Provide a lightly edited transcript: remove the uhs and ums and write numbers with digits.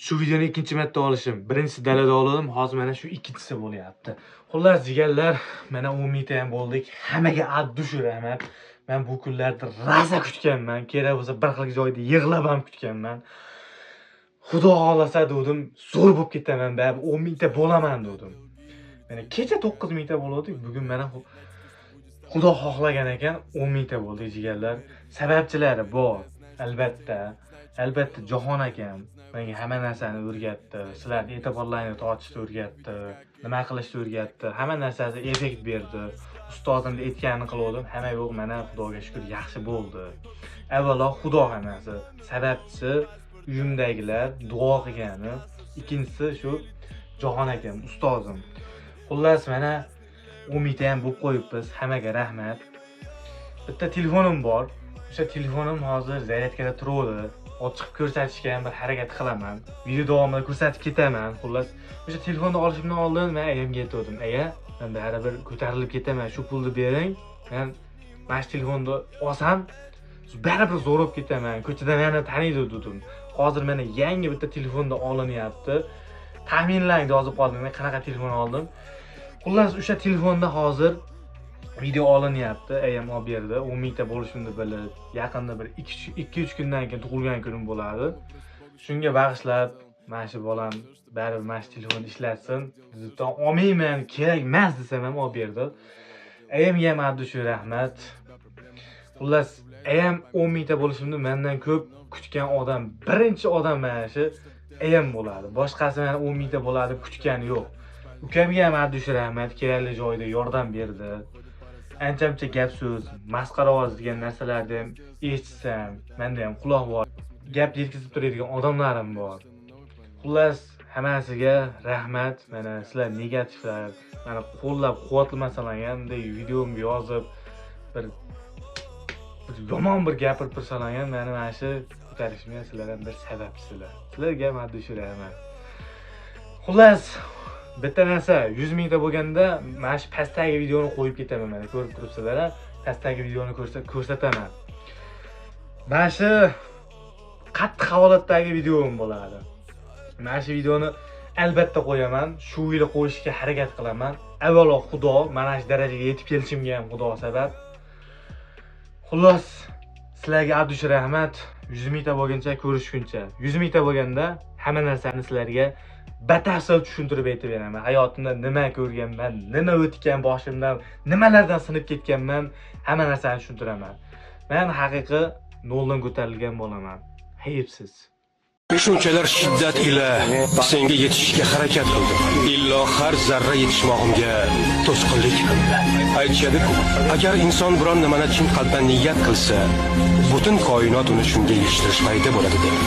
Shu videoni ikkinchi marta olishim. Birinchisi dalada oldim, hozir mana shu ikkinchisi bo'lyapti. Xullas jigarlar, mana 10 mingta ham bo'ldik. Hammaga addush rahmat. Men bu kunlarda raza kutganman. Kerak bo'lsa bir xil joyda yig'lab ham kutganman. Xudo xolasa dedim, zo'r bo'lib ketaman, bab 10 mingta bo'laman dedim. Mana kecha 9 mingta bo'ldik, bugun mana Xudo xohlagan ekan 10 mingta bo'ldi jigarlar. Sababchilari bor, albatta. Albatta Jahon akam menga hamma narsani o'rgatdi. Sizlarni e'tiborlaringizni tortishni o'rgatdi. Nima qilishni o'rgatdi. Hamma narsasi effekt berdi. Ustozim aytganini qildim. Hamma yo'q, mana Xudoga shukr yaxshi bo'ldi. Avvalo Xudo hammasi. Sababchisi uyimdagilar duo qilgani. Ikkinchisi shu Jahon akam, ustozim. Xullas mana 10 mingta ham bo'lib qo'yibmiz. Hammaga rahmat. Bitta telefonim bor. O'sha telefonim hozir zaryadkada turadi. Ochiq ko'rsatishga ham bir harakat qilaman. Video davomida ko'rsatib ketaman. Xullas, o'sha telefonni olishimdan oldin men ayamga aytdim. Aya, men baribir ko'tarilib ketaman. Shu pulni bering. Men mana shu telefonni olsam, baribir zo'r bo'lib ketaman. Ko'chada meni taniydi dedim. Hozir meni yangi bitta telefonda olinyapti. Ta'minlang yozib qoldim. Men qanaqa telefon oldim? Xullas, o'sha telefonda hozir video olinyapti. Ayam olib berdi. 10 mingta bo'lishimni bilib, yaqinda bir 2-3 kundan keyin tug'ilgan kunim bo'ladi. Shunga bag'ishlab, mana shu bolam baribir mana shu telefonni ishlatsin. Zuddan olmayman, kerak emas desam ham olib berdi. Ayamga ham addush rahmat. Xullas, ayam 10 mingta bo'lishimni mendan ko'p kutgan odam, birinchi odam mana shu ayam bo'ladi. Boshqasi meni 10 mingta bo'ladi deb kutgani yo'q. Ukamga ham addush rahmat, kerakli joyda yordam berdi. Ancha-muncha gap so'z, masxara ovoz degan narsalarni ham eshitsam, menda ham quloq bor. Gap yetkazib turadigan odamlarim bor. Xullas, hammasiga rahmat. Mana sizlar negativlar, mana qo'llab-quvvatlasalar ham, videomga yozib bir yomon bir gapirib tursalar ham, mana shu ko'tarishimga sizlar ham bir sababchisizlar. Sizlarga ham addush rahmat. Xullas, bitta narsa 100 mingta bo'lganda mana shu pastdagi videoni qo'yib ketaman. Mana ko'rib turibsizlar, pastdagi videoni ko'rsataman. Mana shu qattiq holatdagi videom bo'ladi. Mana shu videoni albatta qo'yaman. Shu yili qo'yishga harakat qilaman. Avvalo Xudo, mana shu darajaga yetib kelishimga ham Xudo sabab. Xullas, sizlarga addush rahmat. 100 mingta bo'lguncha ko'rishguncha. 100 mingta bo'lganda hamma narsani sizlarga batafsil tushuntirib aytib beraman. Hayotimda nima ko'rganman, nima o'tgan boshimdan, nimalardan sinib ketganman, hamma narsani tushuntiraman. Men haqiqiy noldan ko'tarilgan bo'laman. Hayibsiz. Shunchalar shiddat ila senga yetishishga harakat qildim. Illo har zarra yetishmog'imga to'sqinlik qildi. Aytishadi-ku, agar inson biron nimani chin qalbdan niyat qilsa, butun koinot uni shunga yetishtirish payda bo'ladi deb.